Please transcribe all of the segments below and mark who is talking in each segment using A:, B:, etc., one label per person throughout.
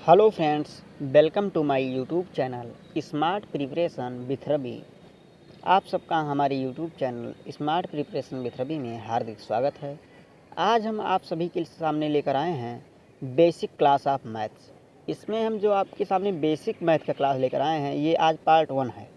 A: Hello friends, welcome to my YouTube channel smart preparation with Ravi. आप सबका हमारे YouTube channel smart preparation with Ravi में हार्दिक स्वागत है। आज हम आप सभी के सामने लेकर आए हैं बेसिक क्लास ऑफ मैथ्स। इसमें हम जो आपके सामने बेसिक मैथ का क्लास लेकर आए हैं, ये आज पार्ट 1 है।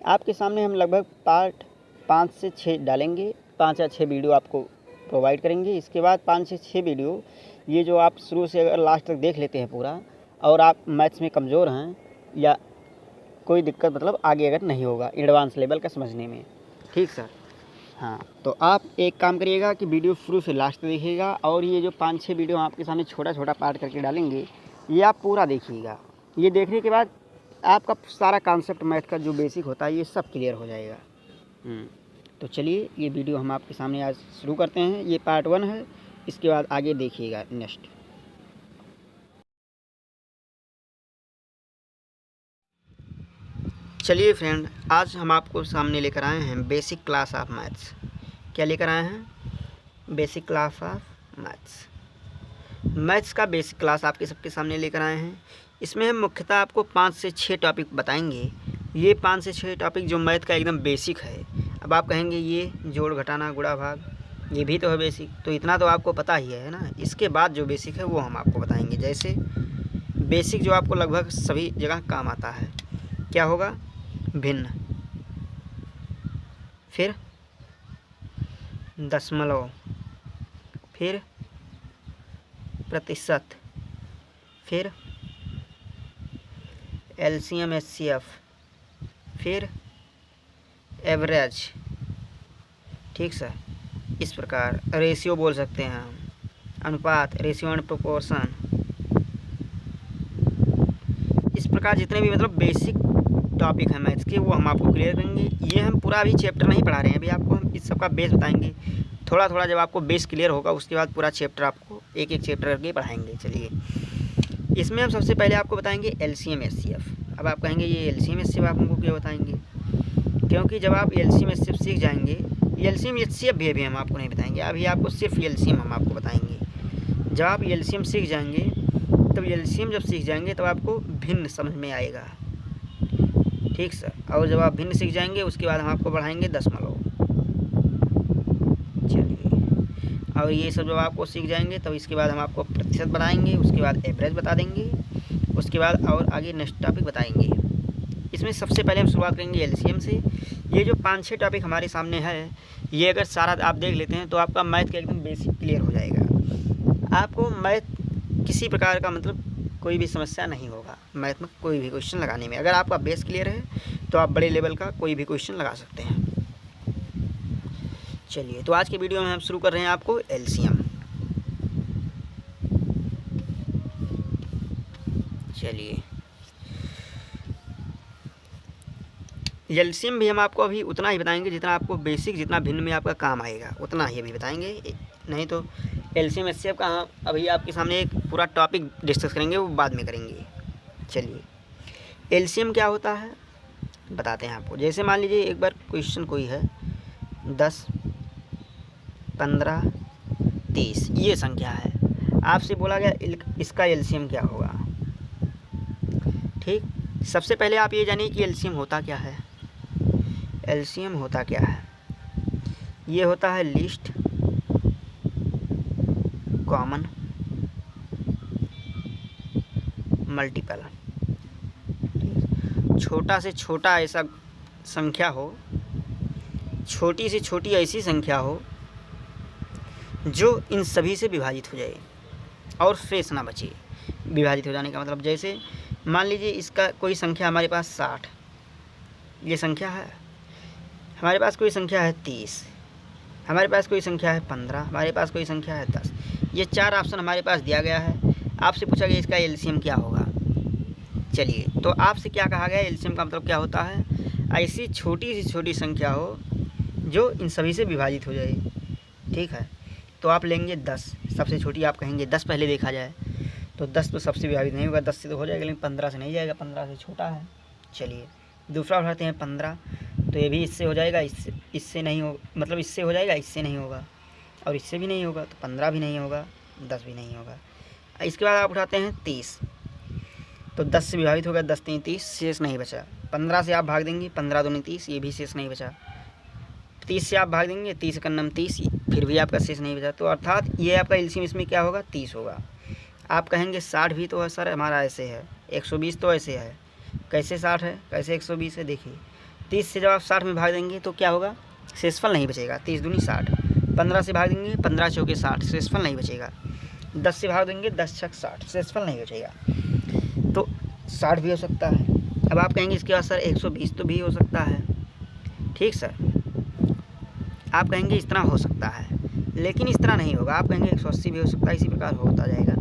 A: आपके सामने हम लगभग पार्ट 5 से 6 डालेंगे, 5 या 6 वीडियो आपको प्रोवाइड करेंगे। इसके बाद 5 से 6 वीडियो ये जो आप शुरू से अगर लास्ट तक देख लेते हैं पूरा, और आप मैथ्स में कमज़ोर हैं या कोई दिक्कत मतलब आगे अगर नहीं होगा एडवांस लेवल का समझने में, ठीक सर। हाँ, तो आप एक काम करिएगा कि वीडियो शुरू से लास्ट तक देखिएगा, और ये जो 5-6 वीडियो आपके सामने छोटा छोटा पार्ट करके डालेंगे, ये आप पूरा देखिएगा। ये देखने के बाद आपका सारा कॉन्सेप्ट मैथ का जो बेसिक होता है ये सब क्लियर हो जाएगा। तो चलिए ये वीडियो हम आपके सामने आज शुरू करते हैं। ये पार्ट 1 है, इसके बाद आगे देखिएगा नेक्स्ट। चलिए फ्रेंड, आज हम आपको सामने लेकर आए हैं बेसिक क्लास ऑफ मैथ्स। क्या लेकर आए हैं? बेसिक क्लास ऑफ मैथ्स का बेसिक क्लास आपके सबके सामने लेकर आए हैं। इसमें हम मुख्यतः आपको 5 से 6 टॉपिक बताएंगे। ये 5 से 6 टॉपिक जो मैथ का एकदम बेसिक है। अब आप कहेंगे ये जोड़ घटाना गुणा भाग ये भी तो है बेसिक, तो इतना तो आपको पता ही है ना। इसके बाद जो बेसिक है वो हम आपको बताएंगे। जैसे बेसिक जो आपको लगभग सभी जगह काम आता है, क्या होगा? भिन्न, फिर दशमलव, फिर प्रतिशत, फिर एलसीएम एचसीएफ, फिर एवरेज, ठीक सर। इस प्रकार रेशियो बोल सकते हैं हम, अनुपात, रेशियो एंड प्रोपोर्शन। इस प्रकार जितने भी मतलब बेसिक टॉपिक है मैथ्स के वो हम आपको क्लियर करेंगे। ये हम पूरा अभी चैप्टर नहीं पढ़ा रहे हैं, अभी आपको हम इस सब का बेस बताएंगे। थोड़ा थोड़ा जब आपको बेस क्लियर होगा उसके बाद पूरा चैप्टर आपको एक एक चैप्टर करके पढ़ाएंगे। चलिए, इसमें हम सबसे पहले आपको बताएंगे एलसीएम एचसीएफ। अब आप कहेंगे ये एलसीएम एचसीएफ आप हमको क्यों बताएंगे? क्योंकि जब आप एलसीएम एचसीएफ सीख जाएंगे, एलसीएम एचसीएफ भी अभी हम आपको नहीं बताएंगे, अभी आपको सिर्फ एलसीएम हम आपको बताएंगे। जब आप एलसीएम सीख जाएंगे, तब एलसीएम जब सीख जाएंगे तब आपको भिन्न समझ में आएगा, ठीक सर। और जब आप भिन्न सीख जाएंगे उसके बाद हम आपको बढ़ाएंगे दशमलव। चलिए, और ये सब जब आपको सीख जाएंगे तब इसके बाद हम आपको प्रतिशत बताएंगे, उसके बाद एवरेज बता देंगे, उसके बाद और आगे नेक्स्ट टॉपिक बताएंगे। इसमें सबसे पहले हम शुरुआत करेंगे एलसीएम से। ये जो 5-6 टॉपिक हमारे सामने है, ये अगर सारा आप देख लेते हैं तो आपका मैथ का एकदम बेसिक क्लियर हो जाएगा। आपको मैथ किसी प्रकार का मतलब कोई भी समस्या नहीं होगा मैथ में कोई भी क्वेश्चन लगाने में। अगर आपका बेस क्लियर है तो आप बड़े लेवल का कोई भी क्वेश्चन लगा सकते हैं। चलिए, तो आज के वीडियो में हम शुरू कर रहे हैं आपको एलसीएम। चलिए, एलसीएम भी हम आपको अभी उतना ही बताएंगे जितना आपको बेसिक, जितना भिन्न में आपका काम आएगा उतना ही अभी बताएंगे। नहीं तो एलसीएम एचसीएफ का अभी आपके सामने एक पूरा टॉपिक डिस्कस करेंगे, वो बाद में करेंगे। चलिए, एलसीएम क्या होता है बताते हैं आपको। जैसे मान लीजिए एक बार क्वेश्चन कोई है 10, 15, 30 ये संख्या है, आपसे बोला गया इसका एलसीएम क्या होगा। ठीक, सबसे पहले आप ये जानिए कि एलसीएम होता क्या है। एलसीएम होता क्या है? ये होता है लीस्ट कॉमन मल्टीपल। छोटा से छोटा ऐसा संख्या हो, छोटी से छोटी ऐसी संख्या हो जो इन सभी से विभाजित हो जाए और शेष ना बचे। विभाजित हो जाने का मतलब, जैसे मान लीजिए इसका कोई संख्या हमारे पास 60 ये संख्या है, हमारे पास कोई संख्या है 30, हमारे पास कोई संख्या है 15, हमारे पास कोई संख्या है 10। ये 4 ऑप्शन हमारे पास दिया गया है। आपसे पूछा गया इसका एलसीएम क्या होगा। चलिए, तो आपसे क्या कहा गया, एलसीएम का मतलब क्या होता है? ऐसी छोटी सी छोटी संख्या हो जो इन सभी से विभाजित हो जाए, ठीक है। तो आप लेंगे 10, सबसे छोटी आप कहेंगे 10 पहले देखा जाए, तो 10 तो सबसे विभाजित नहीं होगा, 10 से तो हो जाएगा लेकिन 15 से नहीं जाएगा, 15 से छोटा है। चलिए, दूसरा उठाते हैं 15, तो ये भी इससे हो जाएगा, इससे नहीं हो, मतलब इससे हो जाएगा, इससे नहीं होगा, और इससे भी नहीं होगा, तो 15 भी नहीं होगा, 10 भी नहीं होगा। इसके बाद आप उठाते हैं 30, तो 10 से विभाजित हो गया, 10 3 30, शेष नहीं बचा। 15 से आप भाग देंगे, 15 दूनी 30, ये भी शेष नहीं बचा। 30 से आप भाग देंगे, 30 का नम 30, फिर भी आपका शेष नहीं बचा। तो अर्थात ये आपका एलसीएम इसमें क्या होगा, 30 होगा। आप कहेंगे 60 भी तो है सर हमारा, ऐसे है। 120 तो ऐसे है, कैसे 60 है, कैसे 120 है। देखिए 30 से जब आप 60 में भाग देंगे तो क्या होगा, शेषफल नहीं बचेगा। 30 दूनी 60, 15 से भाग देंगे, 15 चौके 60, शेषफल नहीं बचेगा। 10 से भाग देंगे, 10 छक 60, शेषफल नहीं बचेगा। तो 60 भी हो सकता है। अब आप कहेंगे इसके बाद सर 120 तो भी हो सकता है। ठीक सर, आप कहेंगे इस तरह हो सकता है, लेकिन इस तरह नहीं होगा। आप कहेंगे 180 भी हो सकता है, इसी प्रकार होता जाएगा।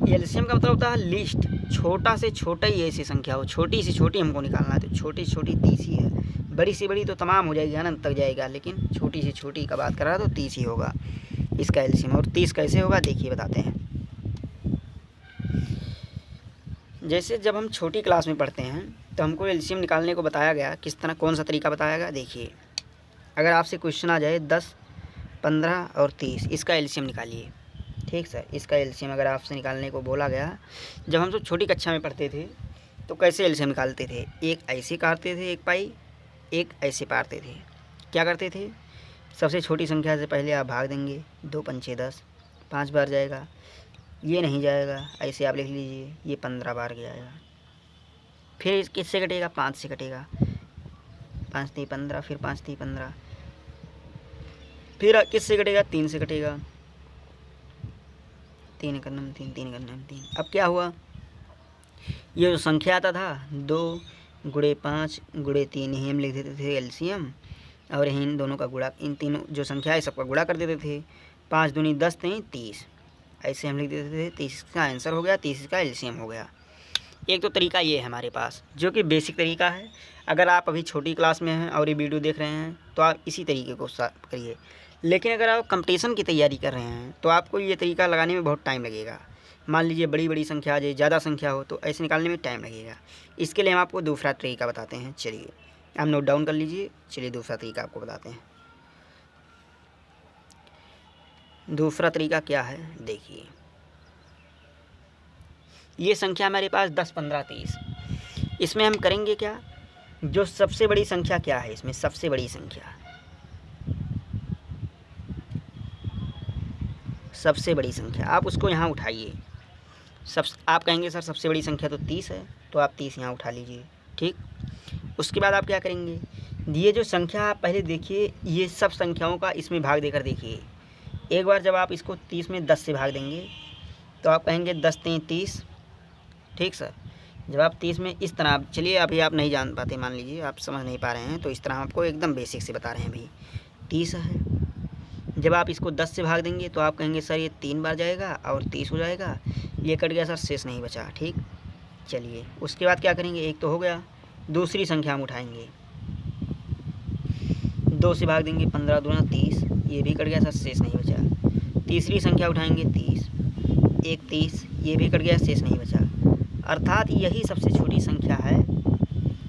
A: एलसीएम का मतलब होता है लिस्ट, छोटा से छोटा ही ऐसी संख्या हो, छोटी से छोटी हमको निकालना है। तो छोटी से छोटी 30 ही है, बड़ी से बड़ी तो तमाम हो जाएगी, अनंत तक जाएगा, लेकिन छोटी से छोटी का बात कर रहा है तो 30 ही होगा इसका एलसीएम। और 30 कैसे होगा देखिए बताते हैं। जैसे जब हम छोटी क्लास में पढ़ते हैं तो हमको एलसीएम निकालने को बताया गया, किस तरह कौन सा तरीका बताया गया। देखिए अगर आपसे क्वेश्चन आ जाए 10, 15 और 30, इसका एलसीएम निकालिए। ठीक सर, इसका एलसीएम अगर आपसे निकालने को बोला गया, जब हम सब छोटी कक्षा में पढ़ते थे तो कैसे एलसीएम निकालते थे, एक ऐसे काटते थे एक पाई, एक ऐसे पारते थे। क्या करते थे, सबसे छोटी संख्या से पहले आप भाग देंगे, 2 पंचे 10, 5 बार जाएगा, ये नहीं जाएगा, ऐसे आप लिख लीजिए, ये 15 बार जाएगा। फिर किससे कटेगा, 5 से कटेगा, 5 3 15, फिर 5 3 15, फिर किससे कटेगा, 3 से कटेगा, 3 का नम 3, 3 का नम 3। अब क्या हुआ, ये जो संख्या आता था 2 गुणे 5 गुणे 3, यही हम लिख देते थे एलसीएम, और यही इन दोनों का गुणा, इन तीनों जो संख्या है सबका गुणा कर देते थे। 5 दूनी 10 3 30, ऐसे हम लिख देते थे। 30 का आंसर हो गया, 30 का एलसीएम हो गया। एक तो तरीका ये है हमारे पास, जो कि बेसिक तरीका है। अगर आप अभी छोटी क्लास में हैं और ये वीडियो देख रहे हैं तो आप इसी तरीके को करिए। लेकिन अगर आप कंपटीशन की तैयारी कर रहे हैं तो आपको ये तरीका लगाने में बहुत टाइम लगेगा। मान लीजिए बड़ी बड़ी संख्या आ जाए, ज़्यादा संख्या हो, तो ऐसे निकालने में टाइम लगेगा। इसके लिए हम आपको दूसरा तरीका बताते हैं। चलिए आप नोट डाउन कर लीजिए। चलिए दूसरा तरीका आपको बताते हैं। दूसरा तरीका क्या है देखिए, ये संख्या हमारे पास 10 15 30, इसमें हम करेंगे क्या, जो सबसे बड़ी संख्या क्या है इसमें, सबसे बड़ी संख्या, सबसे बड़ी संख्या आप उसको यहाँ उठाइए। आप कहेंगे सर सबसे बड़ी संख्या तो 30 है, तो आप 30 यहाँ उठा लीजिए। ठीक, उसके बाद आप क्या करेंगे, ये जो संख्या आप पहले देखिए, ये सब संख्याओं का इसमें भाग देकर देखिए। एक बार जब आप इसको 30 में 10 से भाग देंगे तो आप कहेंगे 10 3 30। ठीक सर, जब आप 30 में इस तरह, चलिए अभी आप नहीं जान पाते, मान लीजिए आप समझ नहीं पा रहे हैं, तो इस तरह आपको एकदम बेसिक से बता रहे हैं भाई। 30 है, जब आप इसको 10 से भाग देंगे तो आप कहेंगे सर ये 3 बार जाएगा और 30 हो जाएगा, ये कट गया सर, शेष नहीं बचा। ठीक, चलिए उसके बाद क्या करेंगे, एक तो हो गया, दूसरी संख्या हम उठाएंगे, 2 से भाग देंगे, 15 दूना 30, ये भी कट गया सर, शेष नहीं बचा। तीसरी संख्या उठाएंगे 30, 1 30, ये भी कट गया, शेष नहीं बचा। अर्थात यही सबसे छोटी संख्या है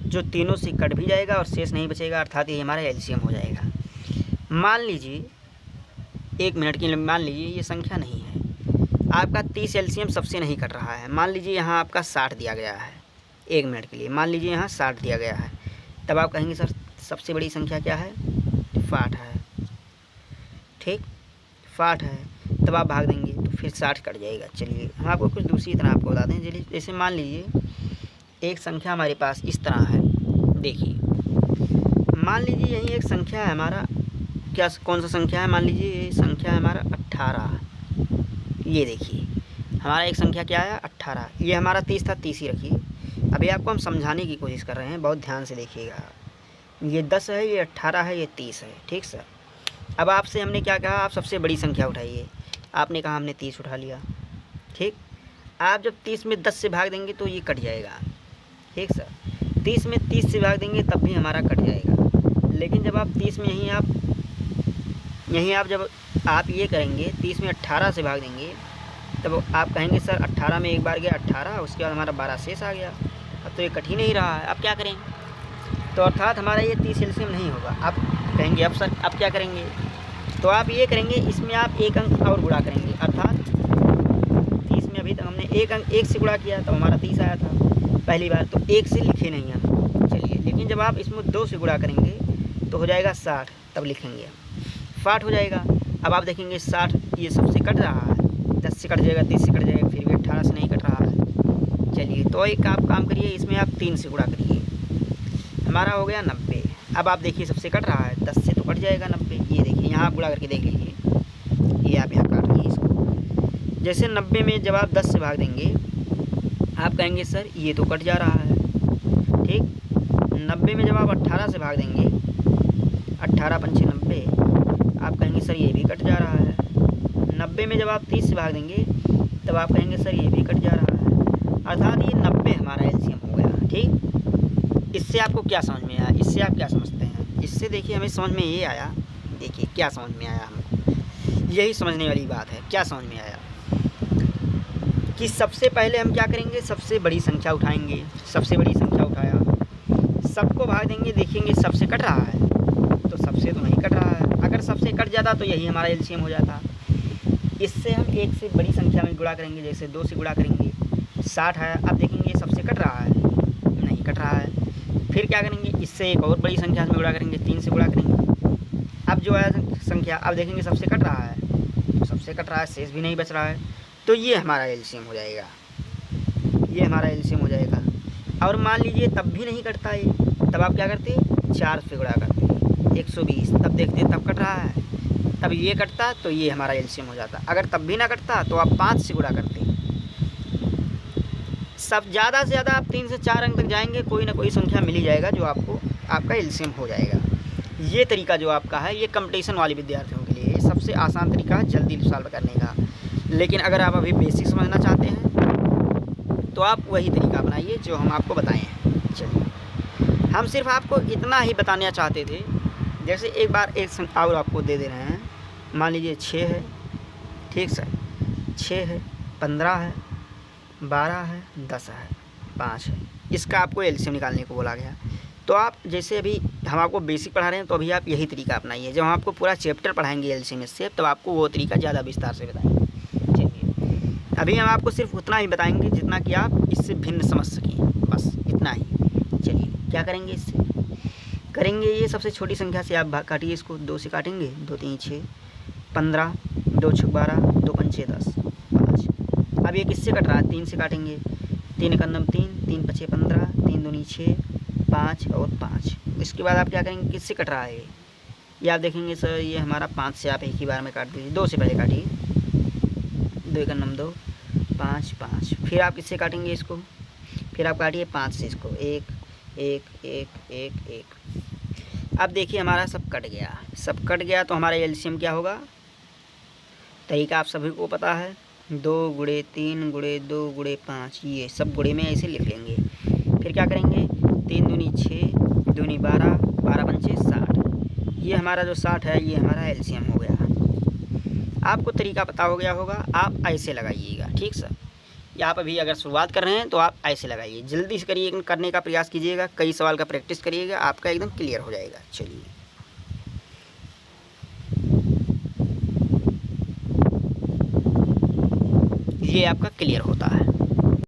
A: जो तीनों से कट भी जाएगा और शेष नहीं बचेगा, अर्थात ये हमारा एलसीएम हो जाएगा। मान लीजिए 1 मिनट के लिए, मान लीजिए ये संख्या नहीं है, आपका 30 एलसीएम सबसे नहीं कट रहा है। मान लीजिए यहाँ आपका 60 दिया गया है, 1 मिनट के लिए मान लीजिए यहाँ 60 दिया गया है, तब आप कहेंगे सर सबसे बड़ी संख्या क्या है, 60 है। ठीक, 60 है, तब आप भाग देंगे तो फिर 60 कट जाएगा। चलिए हम आपको कुछ दूसरी तरह आपको बताते हैं। जैसे मान लीजिए एक संख्या हमारे पास इस तरह है, देखिए मान लीजिए यही एक संख्या है हमारा, क्या कौन सा संख्या है, मान लीजिए ये संख्या है हमारा 18। ये देखिए हमारा एक संख्या क्या है, 18। ये हमारा 30 था, 30 ही रखिए। अभी आपको हम समझाने की कोशिश कर रहे हैं, बहुत ध्यान से देखिएगा। ये 10 है, ये 18 है, ये 30 है। ठीक सर, अब आपसे हमने क्या कहा, आप सबसे बड़ी संख्या उठाइए। आपने कहा हमने 30 उठा लिया। ठीक, आप जब 30 में 10 से भाग देंगे तो ये कट जाएगा। ठीक सर, 30 में 30 से भाग देंगे तब भी हमारा कट जाएगा। लेकिन जब आप 30 में यहीं आप जब आप ये करेंगे, 30 में 18 से भाग देंगे, तब आप कहेंगे सर 18 में एक बार गया 18, उसके बाद हमारा 12 शेष आ गया। अब तो ये कट ही नहीं रहा है, अब क्या करें, तो अर्थात हमारा ये 30 एलसीएम नहीं होगा। आप कहेंगे अब सर अब क्या करेंगे, तो आप ये करेंगे, इसमें आप एक अंक और गुणा करेंगे, अर्थात 30 में अभी अभी तक हमने एक से गुणा किया तब हमारा 30 आया था पहली बार, तो 1 से लिखे नहीं हम। चलिए, लेकिन जब आप इसमें 2 से गुणा करेंगे तो हो जाएगा 60, तब लिखेंगे हम 60 हो जाएगा। अब आप देखेंगे 60 ये सबसे कट रहा है, 10 से कट जाएगा, 30 से कट जाएगा, फिर भी 18 से नहीं कट रहा है। चलिए, तो एक आप काम करिए, इसमें आप 3 से गुणा करिए, हमारा हो गया 90। अब आप देखिए सबसे कट रहा है, 10 से तो कट जाएगा 90। ये देखिए यहाँ आप गुणा करके देख लीजिए, ये आप यहाँ काट लीजिए इसको। जैसे 90 में जब आप 10 से भाग देंगे, आप कहेंगे सर ये तो कट जा रहा है, ठीक। 90 में जब आप 18 से भाग देंगे, 18 पंचे 90, आप कहेंगे सर ये भी कट जा रहा है। 90 में जब आप 30 से भाग देंगे, तब आप कहेंगे सर ये भी कट जा रहा है। अर्थात ये 90 हमारा एलसीएम हो गया, ठीक। इससे आपको क्या समझ में आया, इससे आप क्या समझते हैं? इससे देखिए हमें समझ में ये आया, देखिए क्या समझ में आया हमको, यही समझने वाली बात है। क्या समझ में आया कि सबसे पहले हम क्या करेंगे, सबसे बड़ी संख्या उठाएंगे। सबसे बड़ी संख्या उठाया, सबको भाग देंगे, देखेंगे सबसे कट रहा है, तो सबसे तो नहीं कट रहा है। अगर सबसे कट जाता तो यही हमारा एलसीएम हो जाता। इससे हम एक से बड़ी संख्या में गुणा करेंगे, जैसे 2 से गुणा करेंगे, 60 है। अब देखेंगे सबसे कट रहा है, नहीं कट रहा है। फिर क्या करेंगे, इससे एक और बड़ी संख्या में गुणा करेंगे, 3 से गुणा करेंगे। अब जो है संख्या, अब देखेंगे सबसे कट रहा है, तो सबसे कट रहा है, शेष भी नहीं बच रहा है, तो ये हमारा एलसीएम हो जाएगा, ये हमारा एलसीएम हो जाएगा। और मान लीजिए तब भी नहीं कटता ये, तब आप क्या करते, 4 से गुणा करते, 120, तब देखते तब कट रहा है, तब ये कटता, तो ये हमारा एलसीएम हो जाता। अगर तब भी ना कटता तो आप 5 से गुणा करते। सब ज़्यादा से ज़्यादा आप 3 से 4 अंक तक जाएंगे, कोई ना कोई संख्या मिल ही जाएगा जो आपको आपका एलसीएम हो जाएगा। ये तरीका जो आपका है, ये कंपटीशन वाले विद्यार्थियों के लिए सबसे आसान तरीका है जल्दी सॉल्व करने का। लेकिन अगर आप अभी बेसिक समझना चाहते हैं तो आप वही तरीका अपनाइए जो हम आपको बताए हैं। चलिए, हम सिर्फ आपको इतना ही बताना चाहते थे। जैसे एक बार एक और आपको दे रहे हैं, मान लीजिए 6 है, ठीक सर, 6 है, 15 है, 12 है, 10 है, 5 है, इसका आपको एलसीएम निकालने को बोला गया। तो आप जैसे अभी हम आपको बेसिक पढ़ा रहे हैं, तो अभी आप यही तरीका अपनाइए। जब हम आपको पूरा चैप्टर पढ़ाएंगे एलसीएम से, तब आपको वो तरीका ज़्यादा विस्तार से बताएंगे। चलिए, अभी हम आपको सिर्फ उतना ही बताएंगे जितना कि आप इससे भिन्न समझ सकें, बस इतना ही। चलिए, क्या करेंगे, इससे करेंगे, ये सबसे छोटी संख्या से आप काटिए, इसको 2 से काटेंगे, 2 3 6, 15, 2 6 12, 2 5 6 10, 5। अब ये किससे कट रहा है, 3 से काटेंगे, 3 1 3, 3 5 15, 3 2 6, 5 और 5। इसके बाद आप क्या करेंगे, किससे कट रहा है ये आप देखेंगे सर ये हमारा 5 से आप एक ही बार में काट दीजिए, 2 से पहले काटिए, 2 1 2, 5 5। फिर आप किससे काटेंगे इसको, फिर आप काटिए 5 से इसको, 1 1 1 1 1। अब देखिए हमारा सब कट गया, सब कट गया, तो हमारा एलसीएम क्या होगा, तरीका आप सभी को पता है, 2 गुणे 3 गुणे 2 गुणे 5, ये सब गुणे में ऐसे लिख लेंगे। फिर क्या करेंगे, 3 दूनी 6, दूनी 12, 12 पंचे 60। ये हमारा जो 60 है, ये हमारा एलसीएम हो गया। आपको तरीका पता हो गया होगा, आप ऐसे लगाइएगा, ठीक सर। या आप अभी अगर शुरुआत कर रहे हैं तो आप ऐसे लगाइए, जल्दी से करिए, करने का प्रयास कीजिएगा, कई सवाल का प्रैक्टिस करिएगा, आपका एकदम क्लियर हो जाएगा। चलिए, ये आपका क्लियर होता है।